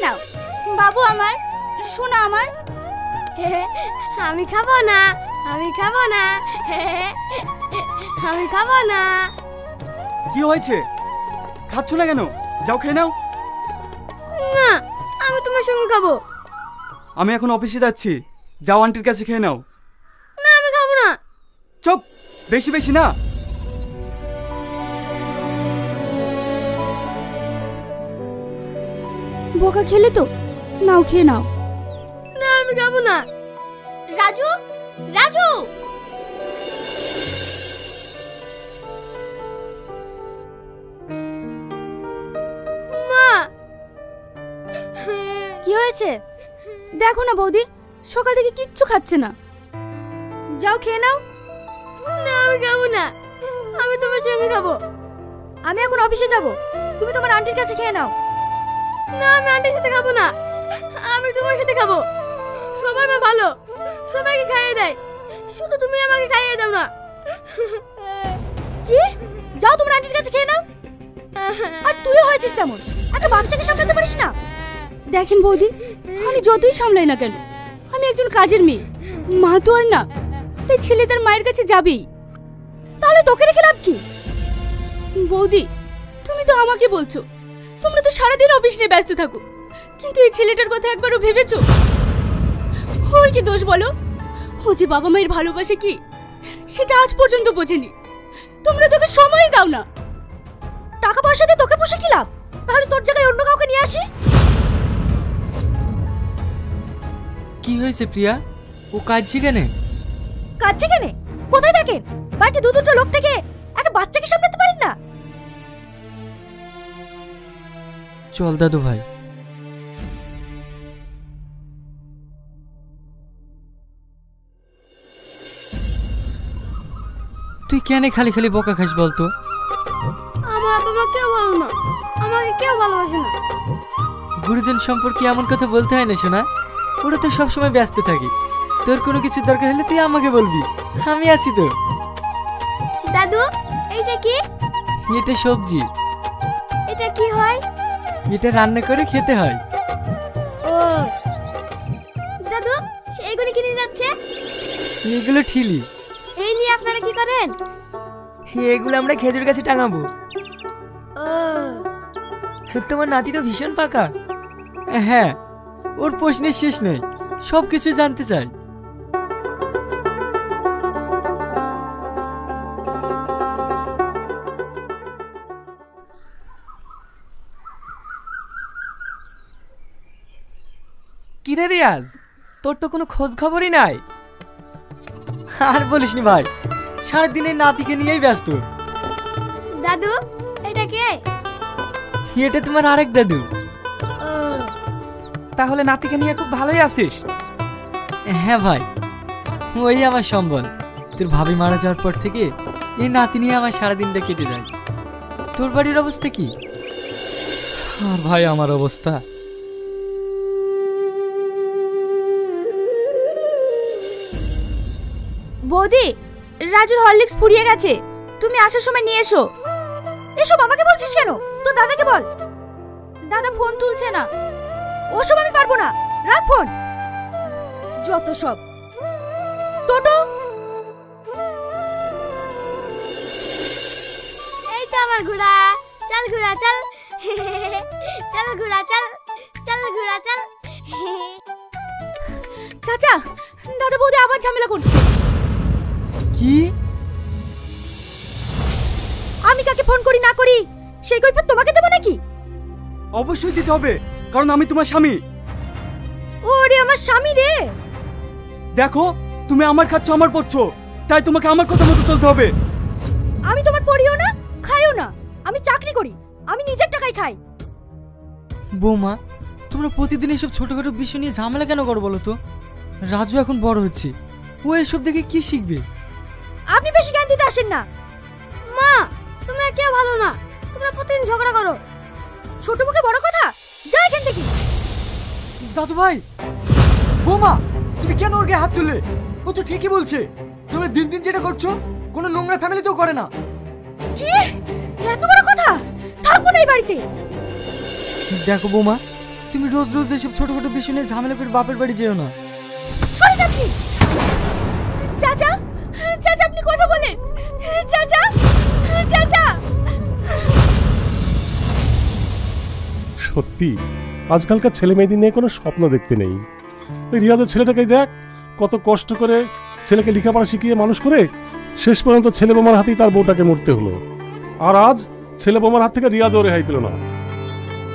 নাও। বাবু আমার, সোনা আমার। আমি খাবো না, আমি খাবো না, আমি খাবো না। কি হয়েছে? খাচ্ছ না কেন? যাও খেয়ে নাও। না, আমি তোমার সঙ্গে খাবো। আমি এখন অফিসে যাচ্ছি, যাও আন্টির কাছে খেয়ে নাও। না, আমি খাবো না। চুপ, বেশি বেশি না। বোকা খেলে তো, নাও খেয়ে নাও। না, আমি খাবো না। রাজু, রাজু, মা, কি হয়েছে? দেখো না বৌদি, সকাল থেকে কিচ্ছু খাচ্ছে না। যাও খেয়ে নাও। না, আমি খাবো না। আমি তোমার সঙ্গে খাবো। আমি এখন অফিসে যাব, তুমি তোমার আন্টির কাছে খেয়ে নাও। না, আমি আন্টির সাথে খাবো না। আমি তোমার সাথে খাবো। সবার মা ভালো, সবাইকে খাইয়ে দেয়, শুধু তুমি আমাকে খাইয়ে দাও না। কি? যাও তোমার আন্টির কাছে খেয়ে নাও। আর তুইও হয়েছিস তেমন, একটা বাচ্চাকে সামলাতে পারিস না। দেখেন বৌদি, আমি যতই সামলাই না কেন, আমি একজন কাজের মেয়ে, মা তো আর না, তাই ছেলে তার মায়ের কাছে যাবেই। তাহলে তোকে রেখে লাভ কি? বৌদি, তুমি তো আমাকে বলছো তোমরা তো সারাদিন অফিস নিয়ে ব্যস্ত থাকো, কিন্তু এই ছেলেটার কথা একবারও ভেবেছো? ওর কি দোষ বলো? ও যে বাবা মায়ের ভালোবাসে কি সেটা আজ পর্যন্ত বোঝেনি। তোমরা তোকে সময় দাও না। টাকা পয়সা দিয়ে তোকে পুষে কি লাভ? তাহলে তোর জায়গায় অন্য কাউকে নিয়ে আসি। কি হয়েছে প্রিয়া? ও কাঁদছে কেন? কাঁদছে কেন? কোথায় থাকেন? বাড়িতে দুটো লোক থেকে একটা বাচ্চাকে সামলাতে পারেন না? চল দাদু ভাই। তুই কেন খালি খালি বকা খাস বলতো? আমার বাবা মা কেউ ভালো না, আমাকে কেউ ভালোবাসে না। গুরুজন সম্পর্কে এমন কথা বলতে হয় না শোনা, ওরা তো সবসময় ব্যস্ত থাকে। তোর কোনো কিছু দরকার হলে তুই আমাকে বলবি, আমি আছি তো। দাদু, এইটা কি? এটা সবজি। এটা কি হয়? এটা রান্না করে খেতে হয়। ও দাদু, এইগুলো কিনে যাচ্ছে? এগুলো ঠিলি। এই নিয়ে আপনারা কি করেন? এগুলো আমরা খেজুর গাছে টাঙাবো। ও, তোমার নাতি তো ভীষণ পাকা। হ্যাঁ, ওর প্রশ্নের শেষ নেই, সব কিছু জানতে চাই। কিরে রিয়াজ, তোর তো কোনো খোঁজ খবরই নাই। আর বলিসনি ভাই, সারাদিন এই নাতিকে নিয়েই ব্যস্ত। দাদু, এটা কে? এটা তোমার আরেক দাদু। ও, তাহলে নাতিকে নিয়ে খুব ভালোই আছিস। হ্যাঁ ভাই, ওই আমার সম্বল। তোর ভাবি মারা যাওয়ার পর থেকে এই নাতি নিয়ে আমার সারাদিনটা কেটে যায়। তোর বাড়ির অবস্থা কি? আর ভাই আমার অবস্থা, বৌদি, রাজুর হরলিক্স ফুরিয়ে গেছে, তুমি আসার সময় নিয়ে এসো। এসব আমাকে বলছিস কেন? তো দাদাকে বল। দাদা ফোন তুলছে না। ওসব আমি পারবো না, রাখ ফোন। যত সব। টোটো, এই তো আমার ঘোড়া। চল ঘোড়া চল, চল ঘোড়া চল, চল ঘোড়া চল। চাচা, দাদা বৌদি আবার ঝামেলা করছে। কি? আমি কাকে ফোন করি না করি সেই কৈফিয়ত তোমাকে দেব নাকি? অবশ্যই দিতে হবে, কারণ আমি তোমার স্বামী। ওরে আমার স্বামী রে। দেখো, তুমি আমার খাচ্ছ, আমার পড়ছো, তাই তোমাকে আমার কথা মতো চলতে হবে। আমি তোমার পড়িও না, খাইও না। আমি চাকরি করি, আমি নিজের টাকায় খাই। বৌমা, তোমরা প্রতিদিন এসব ছোটখাটো বিষয় নিয়ে ঝামেলা কেন করো বলো তো? রাজু এখন বড় হচ্ছে, ও এসব দেখে কি শিখবে? আপনি বেশি জ্ঞান দিতে আসেন না। মা, তোমরা কেউ ভালো না, তোমরা প্রতিদিন ঝগড়া করো। ছোট মুখে বড় কথা, যা এখান থেকে। দাদু ভাই, বৌমা, তুমি কেন ওর গায়ে হাত তুললে? ও তো ঠিকই বলছে, তোমরা দিন দিন যেটা করছো কোনো নোংরা ফ্যামিলিতেও করে না। কি এত বড় কথা? থাকবো না এই বাড়িতে। দেখো বৌমা, তুমি রোজ রোজ এসব ছোটখাটো বিষয় নিয়ে ঝামেলা করে বাপের বাড়ি যেও না। সরে যাচ্ছি। চাচা, চাচা আপনি কথা বলেন। চাচা, চাচা। সত্যি আজকালকার ছেলে মেয়েদের নিয়ে কোনো স্বপ্ন দেখতে নেই। ওই রিয়াজের ছেলেটাকে দেখ, কত কষ্ট করে ছেলেকে লেখাপড়া শিখিয়ে মানুষ করে শেষ পর্যন্ত ছেলে বোমার হাতেই তার বউটাকে মরতে হলো। আর আজ ছেলে বোমার হাত থেকে রিয়াজও রেহাই পেল না।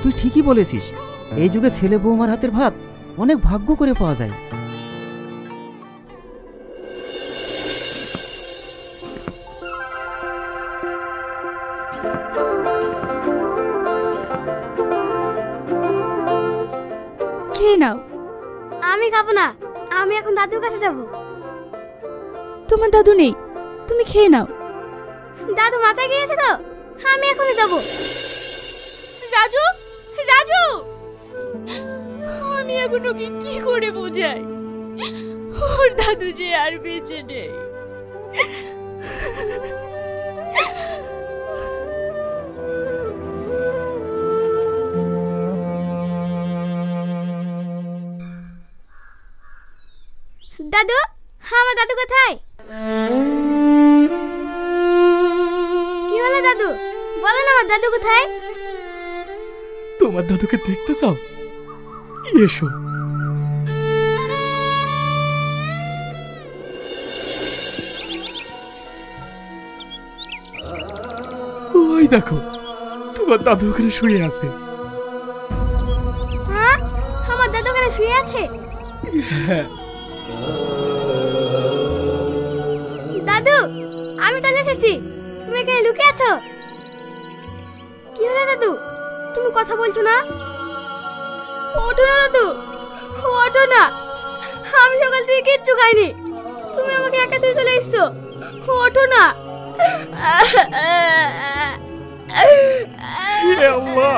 তুই ঠিকই বলেছিস, এই যুগে ছেলে বৌমার হাতের ভাত অনেক ভাগ্য করে পাওয়া যায়। খেয়ে নাও। আমি খাবো না, আমি এখন দাদুর কাছে যাব। তোমার দাদু নেই, তুমি খেয়ে নাও। দাদু মাথায় গিয়েছে তো, আমি এখনই যাব। রাজু, রাজু, আমি এখন ওকে কি করে বোঝাই ওর দাদু যে আর বেঁচে নেই। দাদু, আমার দাদু কোথায়? কি হলো দাদু, বলো না আমার দাদু কোথায়? তোমার দাদুকে দেখতে চাও? এসো। ওই দেখো, তোমার দাদু ওখানে শুয়ে আছে। হ্যাঁ, আমার দাদু ওখানে শুয়ে আছে। দাদু, আমি চলে এসেছি, তুমি এখানে লুকিয়ে আছো। কি হলো দাদু, তুমি কথা বলছো না? ওঠো না দাদু, ওঠো না, আমি সকাল থেকে কিচ্ছু খাইনি, তুমি আমাকে একা তুই চলে এসছো, ওঠো না। আল্লাহ,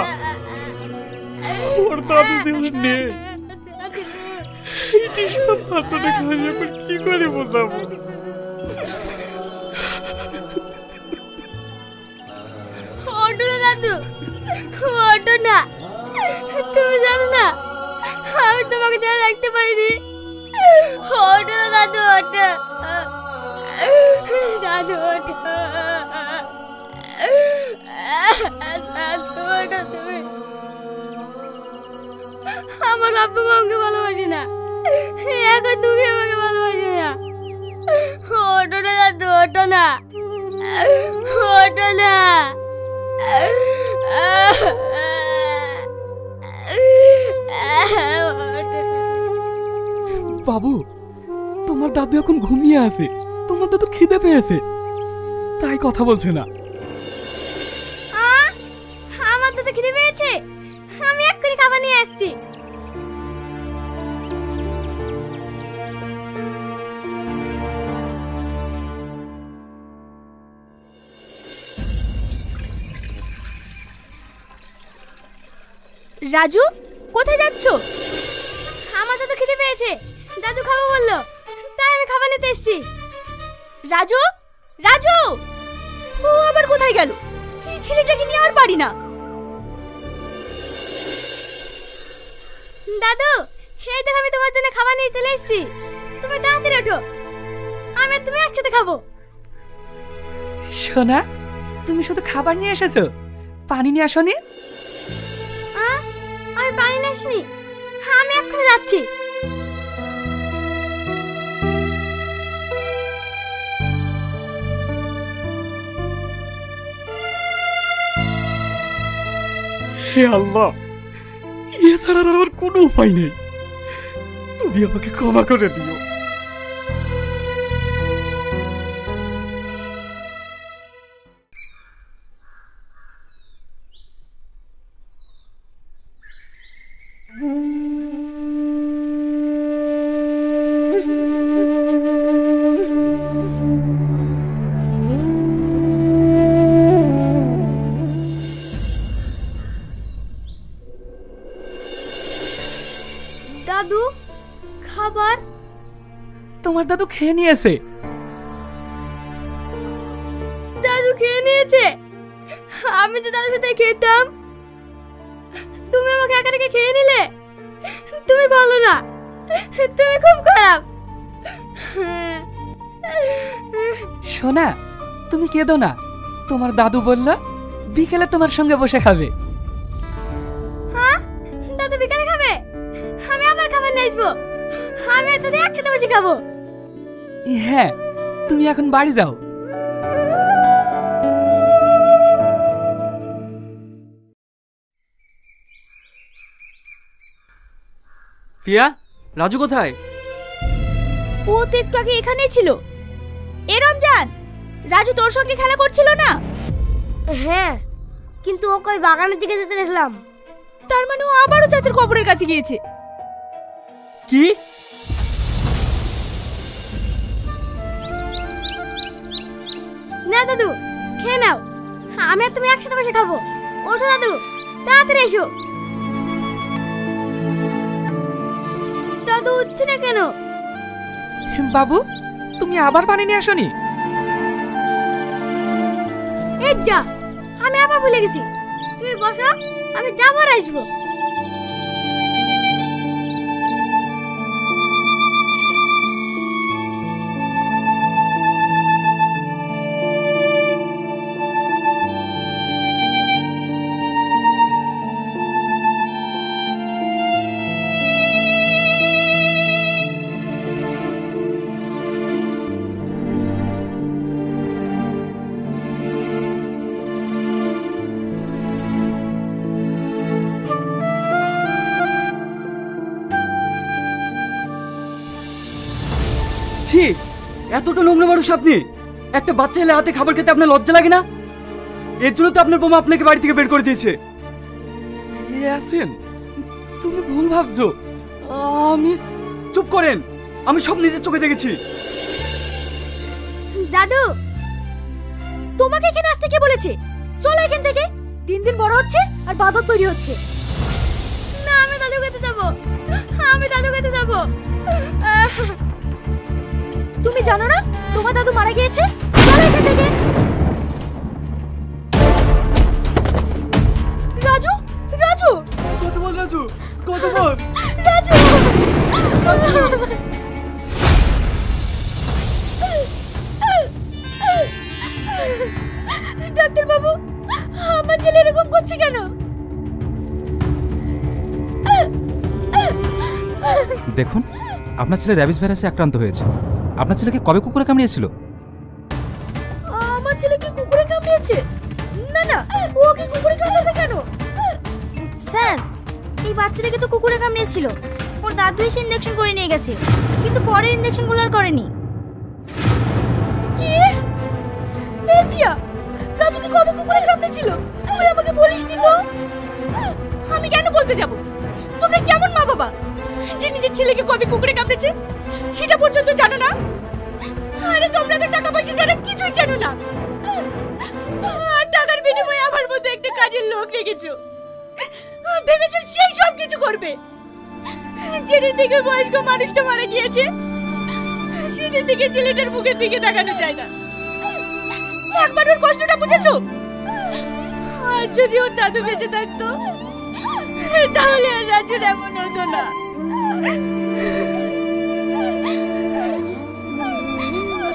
ওর দাদু জীবনে নেই। এটি সব বাচ্চাটা খাই এখন কি করে বোঝাবো? ওঠো না দাদু, ওঠো না, তুমি জানো না আমি তোমাকে যা রাখতে পারিনি। ওঠো না দাদু, ওঠো দাদু, ওঠো দাদু, ওঠো তুমি। আমার আব্বু আমাকে ভালোবাসে না, এখন তুমি আমাকে ভালোবাসে না। ওঠো না দাদু, ওঠো না, ওঠো না। বাবু, তোমার দাদু এখন ঘুমিয়ে আছে, তোমার দাদু খিদে পেয়েছে, তাই কথা বলছে না। আমার তো খিদে পেয়েছে, আমি এক্ষুনি খাবার নিয়ে আসছি। রাজু, কোথায় যাচ্ছো? আমার তো খিদে পেয়েছে, দাদু খাবো বললো, তাই আমি খাবার নিতে এসেছি। রাজু, রাজু, ও আবার কোথায় গেল? এই ছেলেটাকে নিয়ে আর পারি না। দাদু, এই দেখো আমি তোমার জন্য খাবার নিয়ে চলে এসেছি, তুমি তাড়াতাড়ি ওঠো, আমি আর তুমি একসাথে খাবো। সোনা, তুমি শুধু খাবার নিয়ে এসেছো, পানি নিয়ে আসোনি? আমি পানি নিয়ে আসিনি, আমি এক্ষুনি যাচ্ছি। হে আল্লাহ, এছাড়া আর আমার কোনো উপায় নেই, তুমি আমাকে ক্ষমা করে দিও। দাদু, খাবার? তোমার দাদু খেয়ে নিয়েছে। দাদু খেয়ে নিয়েছে? আমি তো দাদুর সাথে খেতাম, তুমি আমাকে একা রেখে খেয়ে নিলে। তুমি ভালো না, তুমি খুব খারাপ। সোনা, তুমি কেঁদো না। তোমার দাদু বলল বিকেলে তোমার সঙ্গে বসে খাবে। হ্যাঁ, দাদু বিকালে খাবে? আমি আবার খাবার নিয়ে আসবো। আমি আর দাদু একসাথে বসে খাবো। হ্যাঁ, তুমি এখন বাড়ি যাও। পিয়া, রাজু কোথায়? ও তো একটু আগে এখানেই ছিল। এ রমজান, রাজু তোর সঙ্গে খেলা করছিল না? হ্যাঁ, কিন্তু ও কই বাগানের দিকে যেতে দেখলাম। তার মানে ও আবারও চাচার কবরের কাছে গিয়েছে। কি? না দাদু, খেয়ে নাও। আমি আর তুমি একসাথে বসে খাবো। ওঠো দাদু, তাড়াতাড়ি এসো। দাদু উঠছে না কেন? বাবু, তুমি আবার পানি নিয়ে আসোনি? এই যা, আমি আবার ভুলে গেছি। তুমি বসো, আমি যাবার আসবো। ছি, এতটা নোংরা মানুষ আপনি! একটা বাচ্চা ছেলে হাতে খাবার খেতে আপনার লজ্জা লাগে না? এর জন্য তো আপনার বৌমা আপনাকে বাড়ি থেকে বের করে দিয়েছে। ইয়াসিন, তুমি ভুল ভাবছো। আমি... চুপ করেন, আমি সব নিজের চোখে দেখেছি। দাদু, তোমাকে এখানে আসতে কে বলেছে? চলো এখান থেকে। দিন দিন বড় হচ্ছে আর বাদত তৈরি হচ্ছে। না, আমি দাদু কাছে যাবো। আমি দাদু কাছে যাবো। তুমি জানো না তোমার দাদু মারা গিয়েছে? চলো এখান থেকে। রাজু, রাজু, কত বল রাজু, কত বল রাজু। ডাক্তার বাবু, আমার ছেলে এরকম করছে কেন? দেখুন, আপনার ছেলে র্যাবিস ভাইরাসে আক্রান্ত হয়েছে। আপনার ছেলেকে কবে কুকুরে কামড়িয়েছিল? আমার ছেলে কি কুকুরে কামড়িয়েছে? না না, ও কি কুকুরে কামড়াবে কেন? স্যার, এই বাচ্চাটাকে তো কুকুরে কামড়িয়েছিল। ওর দাদু এসে ইনজেকশন করে নিয়ে গেছে, কিন্তু পরের ইনজেকশনগুলো আর করেনি। কি? এই প্রিয়া, রাজু কি কবে কুকুরে কামড়েছিল? তুই আমাকে বলিসনি তো। আমি কেন বলতে যাব? তোমরা কেমন মা বাবা যে নিজের ছেলেকে কবে কুকুরে কামড়েছে সেটা পর্যন্ত জানো না? আরে তোমরা তো টাকা পয়সা ছাড়া কিছুই জানো না। আর টাকার বিনিময়ে আমার মতো একটা কাজের লোক রেখেছো। ভেবেছো সেই সব কিছু করবে। যেদিন থেকে বয়স্ক মানুষটা মারা গিয়েছে সেদিন থেকে ছেলেটার মুখের দিকে তাকানো যায় না। একবার ওর কষ্টটা বুঝেছো? আর যদি ওর দাদু বেঁচে থাকতো তাহলে আর রাজুর এমন হতো না।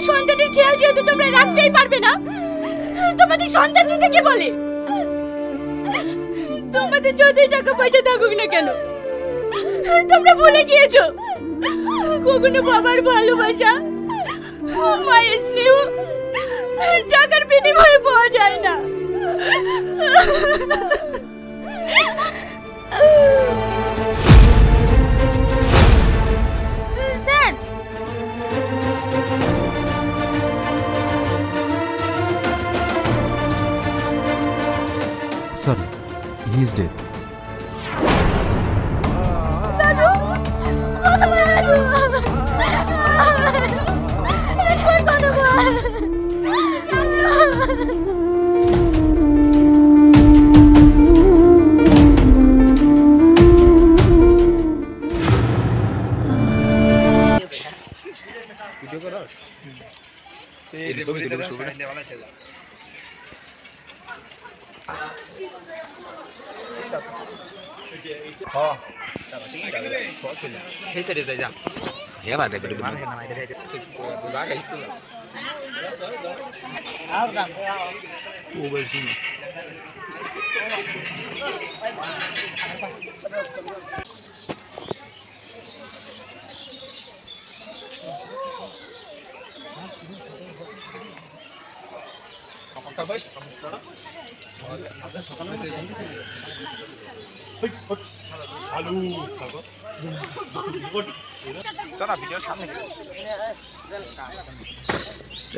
সন্তানের খেয়াল যেহেতু তোমরা রাখতেই পারবে না, তোমাদের সন্তান নিতে কে বলে? তোমাদের যতই টাকা পয়সা থাকুক না কেন, তোমরা ভুলে গিয়েছো কখনো বাবার ভালোবাসা, মায়ের স্নেহ টাকার বিনিময়ে পাওয়া যায় না। Sir, sorry, he is dead. Raju, কথা বল রাজু। একবার কথা বল।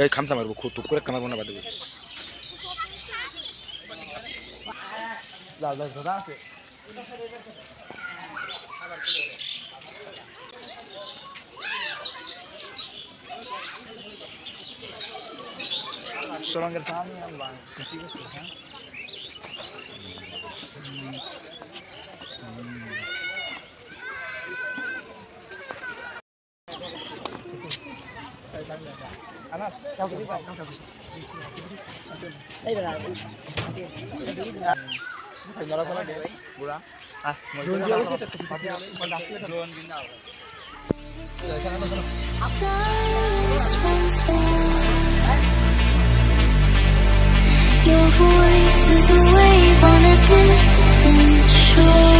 এই খামসা মারবো খুব টুক করে কামার মনে বাদ দেবো সুরঙ্গের সামনে Your voice is a wave on a distant shore.